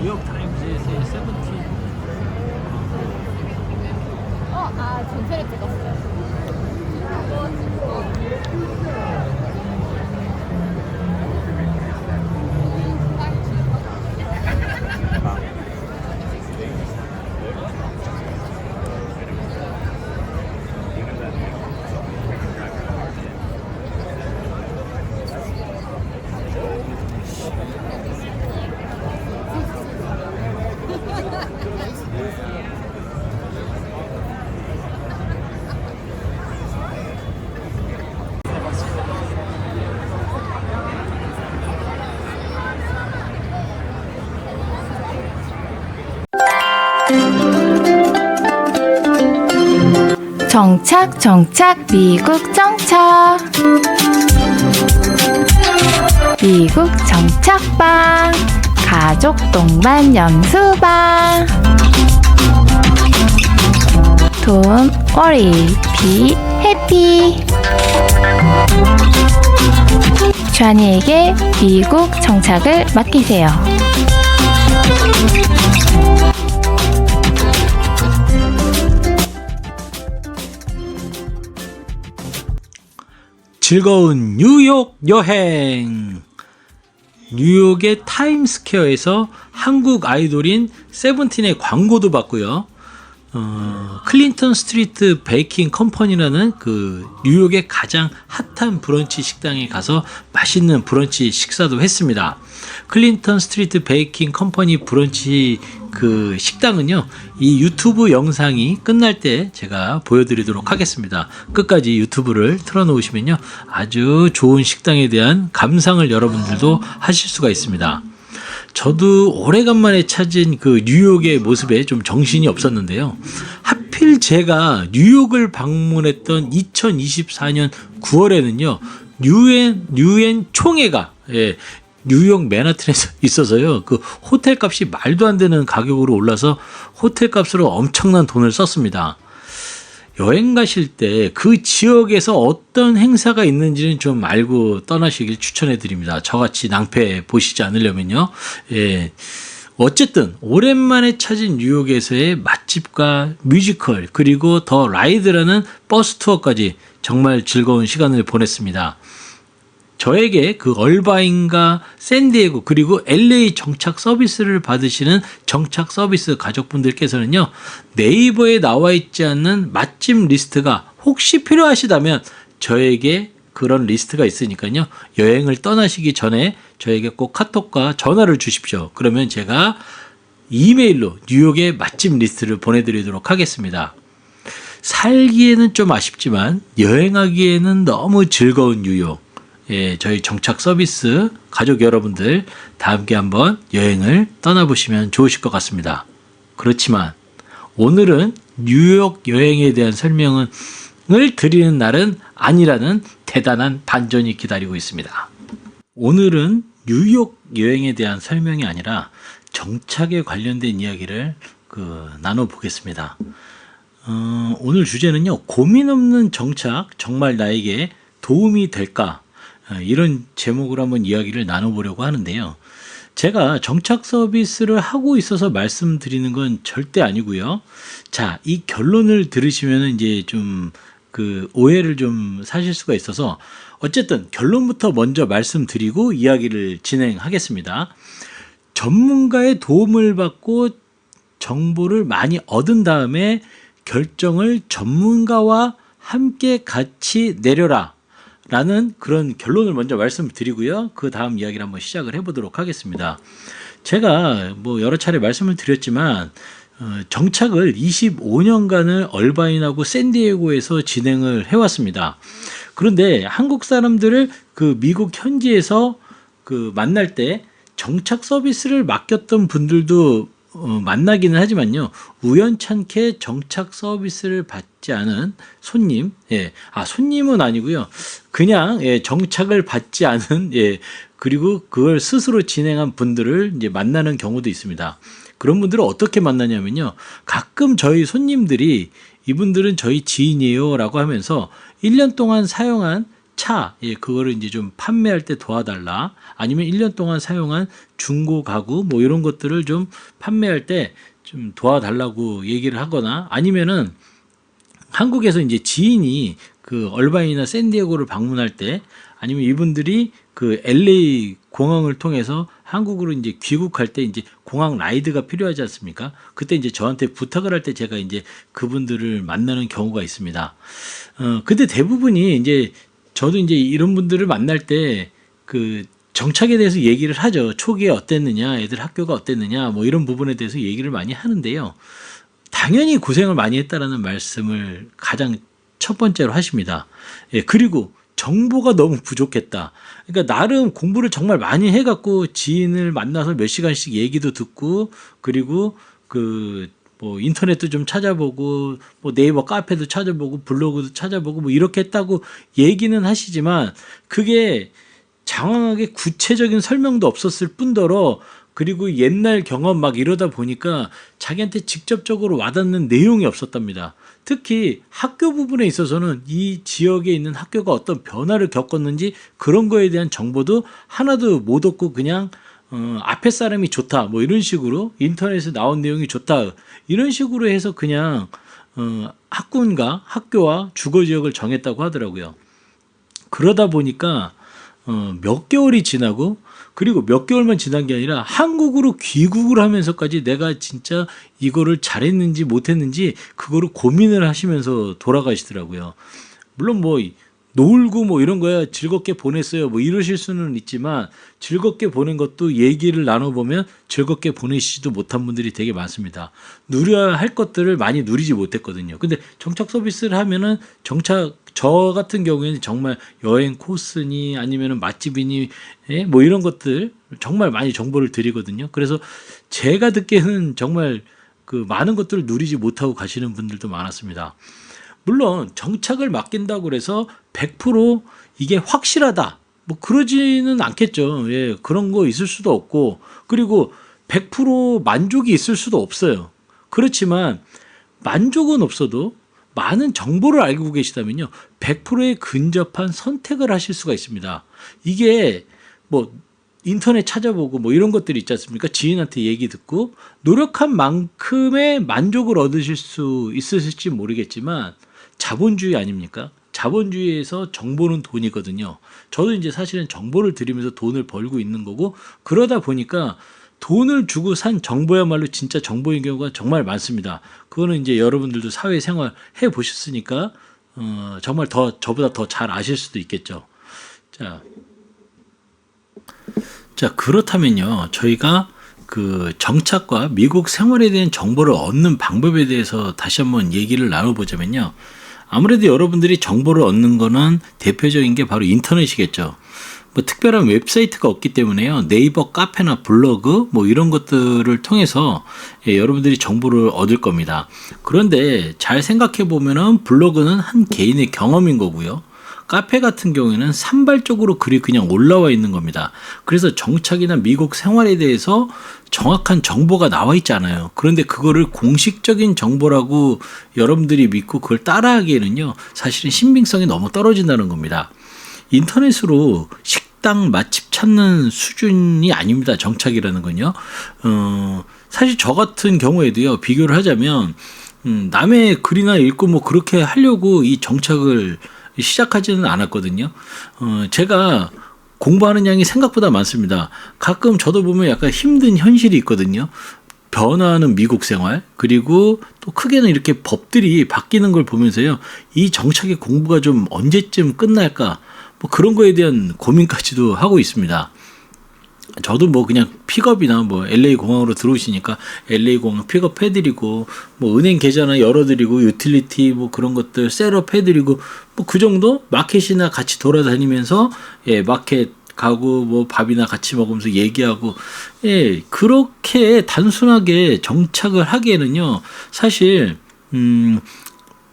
뉴욕 타임즈에서의 세븐틴. 전체를 찍었어요. 정착 미국 정착 미국 정착방 가족 동반 연수방 Don't worry, be happy. 쟈니에게 미국 정착을 맡기세요. 즐거운 뉴욕 여행. 뉴욕의 타임스퀘어에서 한국 아이돌인 세븐틴의 광고도 봤고요. 클린턴 스트리트 베이킹 컴퍼니라는 그 뉴욕의 가장 핫한 브런치 식당에 가서 맛있는 브런치 식사도 했습니다. 클린턴 스트리트 베이킹 컴퍼니 브런치 그 식당은요, 이 유튜브 영상이 끝날 때 제가 보여드리도록 하겠습니다. 끝까지 유튜브를 틀어놓으시면요, 아주 좋은 식당에 대한 감상을 여러분들도 하실 수가 있습니다. 저도 오래간만에 찾은 그 뉴욕의 모습에 좀 정신이 없었는데요. 하필 제가 뉴욕을 방문했던 2024년 9월에는요, 유엔 총회가, 뉴욕 맨하튼에서 있어서요, 그 호텔 값이 말도 안 되는 가격으로 올라서 호텔 값으로 엄청난 돈을 썼습니다. 여행 가실 때 그 지역에서 어떤 행사가 있는지는 좀 알고 떠나시길 추천해 드립니다. 저같이 낭패 보시지 않으려면요. 어쨌든 오랜만에 찾은 뉴욕에서의 맛집과 뮤지컬, 그리고 더 라이드라는 버스 투어까지 정말 즐거운 시간을 보냈습니다. 저에게 그 얼바인과 샌디에고 그리고 LA 정착 서비스를 받으시는 정착 서비스 가족분들께서는요, 네이버에 나와 있지 않는 맛집 리스트가 혹시 필요하시다면 저에게 그런 리스트가 있으니까요, 여행을 떠나시기 전에 저에게 꼭 카톡과 전화를 주십시오. 그러면 제가 이메일로 뉴욕의 맛집 리스트를 보내드리도록 하겠습니다. 살기에는 좀 아쉽지만 여행하기에는 너무 즐거운 뉴욕. 저희 정착 서비스 가족 여러분들 다 함께 한번 여행을 떠나보시면 좋으실 것 같습니다. 그렇지만 오늘은 뉴욕 여행에 대한 설명을 드리는 날은 아니라는 대단한 반전이 기다리고 있습니다. 오늘은 뉴욕 여행에 대한 설명이 아니라 정착에 관련된 이야기를 나눠보겠습니다. 오늘 주제는요, 고민 없는 정착 정말 나에게 도움이 될까? 이런 제목으로 한번 이야기를 나눠보려고 하는데요. 제가 정착 서비스를 하고 있어서 말씀드리는 건 절대 아니고요. 자, 이 결론을 들으시면 이제 좀 오해를 좀 사실 수가 있어서 어쨌든 결론부터 먼저 말씀드리고 이야기를 진행하겠습니다. 전문가의 도움을 받고 정보를 많이 얻은 다음에 결정을 전문가와 함께 같이 내려라 라는 그런 결론을 먼저 말씀드리고요. 그 다음 이야기를 한번 시작을 해보도록 하겠습니다. 제가 여러 차례 말씀을 드렸지만 정착을 25년간을 얼바인하고 샌디에고에서 진행을 해왔습니다. 그런데 한국 사람들을 미국 현지에서 만날 때 정착 서비스를 맡겼던 분들도 만나기는 하지만요, 우연찮게 정착 서비스를 받지 않은 손님, 손님은 아니고요, 그냥 정착을 받지 않은, 그리고 그걸 스스로 진행한 분들을 이제 만나는 경우도 있습니다. 그런 분들을 어떻게 만나냐면요, 가끔 저희 손님들이 이분들은 저희 지인이에요 라고 하면서 1년 동안 사용한 차, 그거를 이제 좀 판매할 때 도와달라. 아니면 1년 동안 사용한 중고 가구 뭐 이런 것들을 좀 판매할 때 좀 도와달라고 얘기를 하거나, 아니면은 한국에서 이제 지인이 그 얼바인이나 샌디에고를 방문할 때, 아니면 이분들이 그 LA 공항을 통해서 한국으로 이제 귀국할 때 이제 공항 라이드가 필요하지 않습니까? 그때 이제 저한테 부탁을 할 때 제가 이제 그분들을 만나는 경우가 있습니다. 근데 대부분이 이제 저도 이제 이런 분들을 만날 때 그 정착에 대해서 얘기를 하죠. 초기에 어땠느냐, 애들 학교가 어땠느냐, 뭐 이런 부분에 대해서 얘기를 많이 하는데요. 당연히 고생을 많이 했다라는 말씀을 가장 첫 번째로 하십니다. 그리고 정보가 너무 부족했다. 그러니까 나름 공부를 정말 많이 해갖고 지인을 만나서 몇 시간씩 얘기도 듣고, 그리고 뭐 인터넷도 좀 찾아보고, 뭐 네이버 카페도 찾아보고, 블로그도 찾아보고, 뭐 이렇게 했다고 얘기는 하시지만, 그게 장황하게 구체적인 설명도 없었을 뿐더러, 그리고 옛날 경험 막 이러다 보니까 자기한테 직접적으로 와닿는 내용이 없었답니다. 특히 학교 부분에 있어서는 이 지역에 있는 학교가 어떤 변화를 겪었는지 그런 거에 대한 정보도 하나도 못 얻고, 그냥 앞에 사람이 좋다 뭐 이런 식으로, 인터넷에 나온 내용이 좋다 이런 식으로 해서 그냥 학군과 학교와 주거 지역을 정했다고 하더라고요. 그러다 보니까 몇 개월이 지나고, 그리고 몇 개월만 지난 게 아니라 한국으로 귀국을 하면서까지 내가 진짜 이거를 잘했는지 못했는지 그거를 고민을 하시면서 돌아가시더라고요. 물론 뭐 놀고 뭐 이런 거야 즐겁게 보냈어요 뭐 이러실 수는 있지만, 즐겁게 보낸 것도 얘기를 나눠보면 즐겁게 보내시지도 못한 분들이 되게 많습니다. 누려야 할 것들을 많이 누리지 못했거든요. 근데 정착 서비스를 하면은 저 같은 경우에는 정말 여행 코스니 아니면은 맛집이니 뭐 이런 것들 정말 많이 정보를 드리거든요. 그래서 제가 듣기에는 정말 그 많은 것들을 누리지 못하고 가시는 분들도 많았습니다. 물론 정착을 맡긴다고 그래서 100% 이게 확실하다 뭐 그러지는 않겠죠. 그런 거 있을 수도 없고, 그리고 100% 만족이 있을 수도 없어요. 그렇지만 만족은 없어도 많은 정보를 알고 계시다면요, 100%에 근접한 선택을 하실 수가 있습니다. 이게 뭐 인터넷 찾아보고 뭐 이런 것들이 있지 않습니까? 지인한테 얘기 듣고 노력한 만큼의 만족을 얻으실 수 있으실지 모르겠지만, 자본주의 아닙니까? 자본주의에서 정보는 돈이거든요. 저도 이제 사실은 정보를 드리면서 돈을 벌고 있는 거고, 그러다 보니까 돈을 주고 산 정보야말로 진짜 정보인 경우가 정말 많습니다. 그거는 이제 여러분들도 사회생활 해 보셨으니까 정말 저보다 더 잘 아실 수도 있겠죠. 자, 그렇다면요, 저희가 그 정착과 미국 생활에 대한 정보를 얻는 방법에 대해서 다시 한번 얘기를 나눠보자면요, 아무래도 여러분들이 정보를 얻는 거는 대표적인 게 바로 인터넷이겠죠. 뭐 특별한 웹사이트가 없기 때문에요, 네이버 카페나 블로그 뭐 이런 것들을 통해서 여러분들이 정보를 얻을 겁니다. 그런데 잘 생각해 보면은 블로그는 한 개인의 경험인 거고요, 카페 같은 경우에는 산발적으로 글이 그냥 올라와 있는 겁니다. 그래서 정착이나 미국 생활에 대해서 정확한 정보가 나와 있지 않아요. 그런데 그거를 공식적인 정보라고 여러분들이 믿고 그걸 따라하기에는요, 사실은 신빙성이 너무 떨어진다는 겁니다. 인터넷으로 식당 맛집 찾는 수준이 아닙니다, 정착이라는 건요. 사실 저 같은 경우에도요, 비교를 하자면 남의 글이나 읽고 뭐 그렇게 하려고 이 정착을 시작하지는 않았거든요. 제가 공부하는 양이 생각보다 많습니다. 가끔 저도 보면 약간 힘든 현실이 있거든요. 변화하는 미국 생활, 그리고 또 크게는 이렇게 법들이 바뀌는 걸 보면서요, 이 정착의 공부가 좀 언제쯤 끝날까, 뭐 그런 거에 대한 고민까지도 하고 있습니다. 저도 뭐 그냥 픽업이나 뭐 LA 공항으로 들어오시니까 LA 공항 픽업 해드리고, 뭐 은행 계좌나 열어드리고, 유틸리티 뭐 그런 것들 셋업 해드리고, 뭐 그 정도, 마켓이나 같이 돌아다니면서 마켓 가고 뭐 밥이나 같이 먹으면서 얘기하고, 그렇게 단순하게 정착을 하기에는요, 사실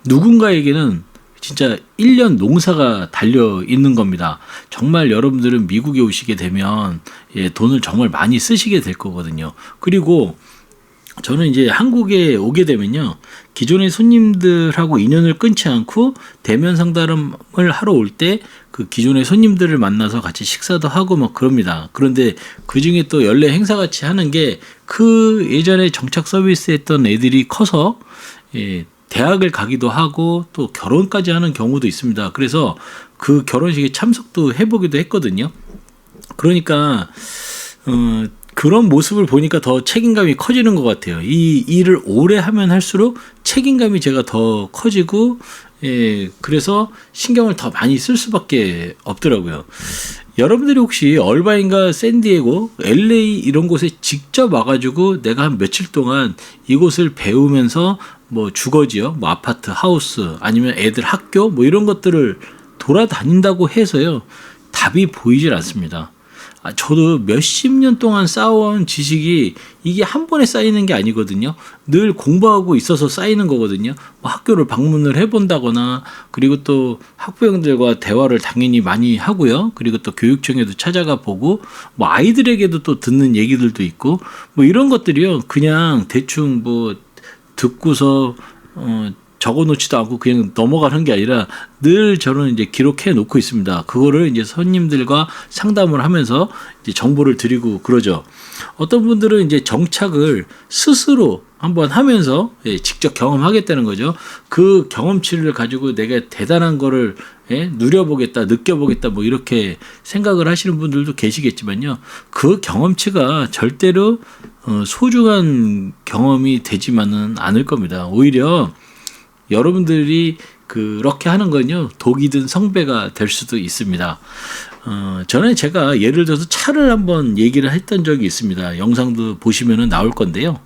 누군가에게는 진짜 1년 농사가 달려 있는 겁니다. 정말 여러분들은 미국에 오시게 되면 돈을 정말 많이 쓰시게 될 거거든요. 그리고 저는 이제 한국에 오게 되면요, 기존의 손님들하고 인연을 끊지 않고 대면 상담을 하러 올 때 그 기존의 손님들을 만나서 같이 식사도 하고 막 그럽니다. 그런데 그 중에 또 연례 행사 같이 하는 게 그 예전에 정착 서비스 했던 애들이 커서 대학을 가기도 하고 또 결혼까지 하는 경우도 있습니다. 그래서 그 결혼식에 참석도 해보기도 했거든요. 그러니까 그런 모습을 보니까 더 책임감이 커지는 것 같아요. 이 일을 오래 하면 할수록 책임감이 제가 더 커지고, 그래서 신경을 더 많이 쓸 수밖에 없더라고요. 여러분들이 혹시 얼바인과 샌디에고, LA 이런 곳에 직접 와가지고 내가 한 며칠 동안 이곳을 배우면서 뭐 주거지요, 뭐 아파트, 하우스, 아니면 애들 학교, 뭐 이런 것들을 돌아다닌다고 해서요, 답이 보이질 않습니다. 저도 몇십 년 동안 쌓아온 지식이 이게 한 번에 쌓이는 게 아니거든요. 늘 공부하고 있어서 쌓이는 거거든요. 뭐 학교를 방문을 해본다거나, 그리고 또 학부형들과 대화를 당연히 많이 하고요. 그리고 또 교육청에도 찾아가 보고, 뭐 아이들에게도 또 듣는 얘기들도 있고, 뭐 이런 것들이요, 그냥 대충 뭐 듣고서 적어놓지도 않고 그냥 넘어가는 게 아니라 늘 저는 이제 기록해 놓고 있습니다. 그거를 이제 손님들과 상담을 하면서 이제 정보를 드리고 그러죠. 어떤 분들은 이제 정착을 스스로 한번 하면서 직접 경험하겠다는 거죠. 그 경험치를 가지고 내가 대단한 거를 누려보겠다, 느껴보겠다, 뭐 이렇게 생각을 하시는 분들도 계시겠지만요. 그 경험치가 절대로 소중한 경험이 되지만은 않을 겁니다. 오히려 여러분들이 그렇게 하는 건요, 독이 든 성배가 될 수도 있습니다. 전에 제가 예를 들어서 차를 한번 얘기를 했던 적이 있습니다. 영상도 보시면은 나올 건데요.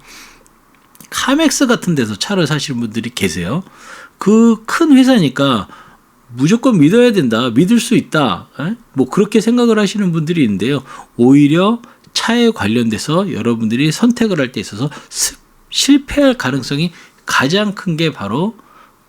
카맥스 같은 데서 차를 사시는 분들이 계세요. 그 큰 회사니까 무조건 믿어야 된다, 믿을 수 있다, 뭐 그렇게 생각을 하시는 분들이 있는데요. 오히려 차에 관련돼서 여러분들이 선택을 할 때 있어서 실패할 가능성이 가장 큰 게 바로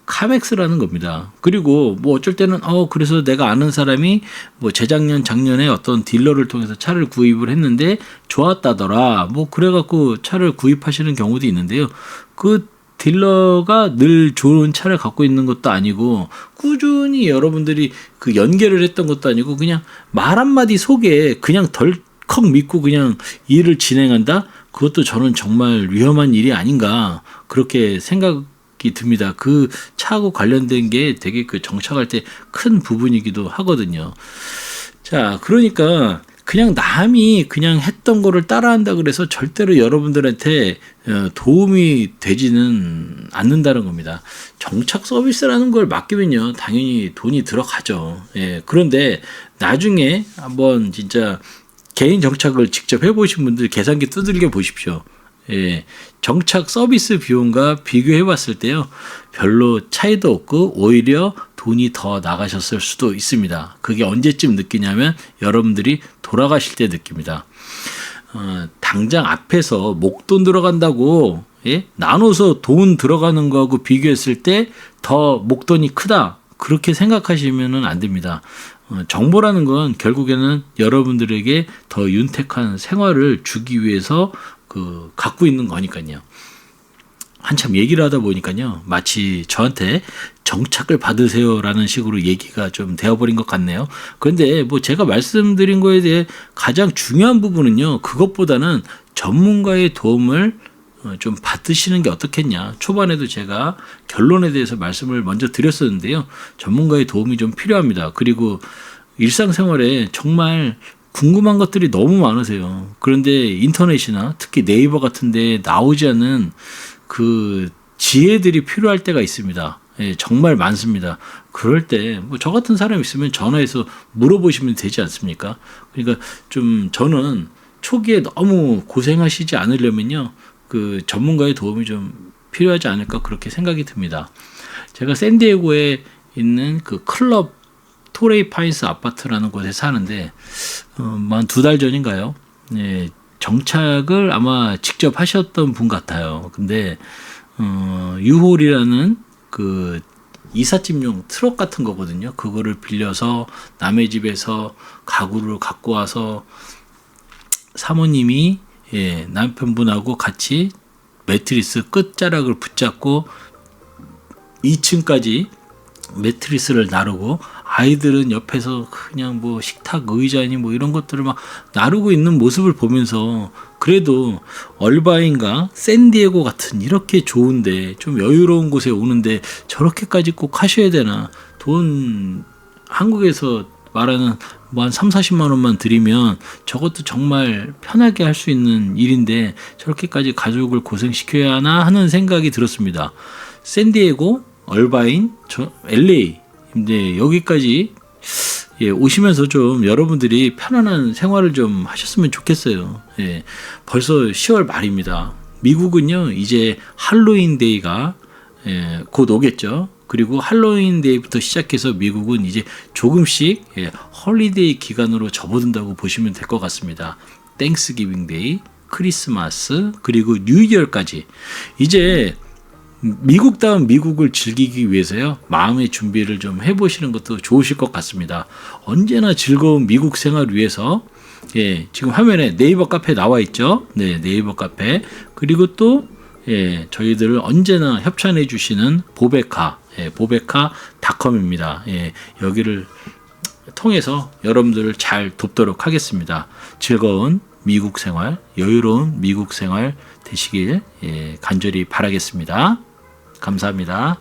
카맥스라는 겁니다. 그리고 뭐 어쩔 때는 그래서 내가 아는 사람이 뭐 재작년 작년에 어떤 딜러를 통해서 차를 구입을 했는데 좋았다더라, 뭐 그래갖고 차를 구입하시는 경우도 있는데요. 그 딜러가 늘 좋은 차를 갖고 있는 것도 아니고 꾸준히 여러분들이 그 연계를 했던 것도 아니고 그냥 말 한마디 속에 그냥 덜컥 믿고 그냥 일을 진행한다? 그것도 저는 정말 위험한 일이 아닌가 그렇게 생각이 듭니다. 그 차하고 관련된 게 되게 그 정착할 때 큰 부분이기도 하거든요. 자, 그러니까 그냥 남이 그냥 했던 거를 따라한다 그래서 절대로 여러분들한테 도움이 되지는 않는다는 겁니다. 정착 서비스라는 걸 맡기면요, 당연히 돈이 들어가죠. 그런데 나중에 한번 진짜 개인 정착을 직접 해보신 분들 계산기 두들겨 보십시오. 정착 서비스 비용과 비교해 봤을 때요, 별로 차이도 없고 오히려 돈이 더 나가셨을 수도 있습니다. 그게 언제쯤 느끼냐면 여러분들이 돌아가실 때 느낍니다. 당장 앞에서 목돈 들어간다고 나눠서 돈 들어가는 거하고 비교했을 때 더 목돈이 크다, 그렇게 생각하시면 안 됩니다. 정보라는 건 결국에는 여러분들에게 더 윤택한 생활을 주기 위해서 갖고 있는 거니까요. 한참 얘기를 하다 보니까요, 마치 저한테 정착을 받으세요라는 식으로 얘기가 좀 되어버린 것 같네요. 그런데 뭐 제가 말씀드린 거에 대해 가장 중요한 부분은요, 그것보다는 전문가의 도움을 좀 받으시는 게 어떻겠냐. 초반에도 제가 결론에 대해서 말씀을 먼저 드렸었는데요. 전문가의 도움이 좀 필요합니다. 그리고 일상생활에 정말 궁금한 것들이 너무 많으세요. 그런데 인터넷이나 특히 네이버 같은 데 나오지 않는 그 지혜들이 필요할 때가 있습니다. 정말 많습니다. 그럴 때 뭐 저 같은 사람이 있으면 전화해서 물어보시면 되지 않습니까? 그러니까 좀 저는 초기에 너무 고생하시지 않으려면요, 그 전문가의 도움이 좀 필요하지 않을까 그렇게 생각이 듭니다. 제가 샌디에고에 있는 그 클럽 토레이 파인스 아파트라는 곳에 사는데 한 2달 전인가요? 정착을 아마 직접 하셨던 분 같아요. 근데 유홀이라는 그 이삿짐용 트럭 같은 거거든요. 그거를 빌려서 남의 집에서 가구를 갖고 와서 사모님이 남편분하고 같이 매트리스 끝자락을 붙잡고 2층까지 매트리스를 나르고 아이들은 옆에서 그냥 뭐 식탁 의자니 뭐 이런 것들을 막 나르고 있는 모습을 보면서 그래도 얼바인가 샌디에고 같은 이렇게 좋은데 좀 여유로운 곳에 오는데 저렇게까지 꼭 하셔야 되나. 돈 한국에서 말하는 뭐 한 3-40만 원만 들이면 저것도 정말 편하게 할 수 있는 일인데 저렇게까지 가족을 고생시켜야 하나 하는 생각이 들었습니다. 샌디에고, 얼바인, LA 이제 여기까지 오시면서 좀 여러분들이 편안한 생활을 좀 하셨으면 좋겠어요. 벌써 10월 말입니다. 미국은요 이제 할로윈 데이가 곧 오겠죠. 그리고 할로윈 데이부터 시작해서 미국은 이제 조금씩 홀리데이 기간으로 접어든다고 보시면 될 것 같습니다. 땡스기빙 데이, 크리스마스, 그리고 뉴이얼까지 이제 미국다운 미국을 즐기기 위해서요 마음의 준비를 좀 해보시는 것도 좋으실 것 같습니다. 언제나 즐거운 미국 생활을 위해서 지금 화면에 네이버 카페 나와 있죠. 네, 네이버 카페. 그리고 또 저희들을 언제나 협찬해 주시는 보베카, 보베카닷컴입니다. 여기를 통해서 여러분들을 잘 돕도록 하겠습니다. 즐거운 미국 생활, 여유로운 미국 생활 되시길 간절히 바라겠습니다. 감사합니다.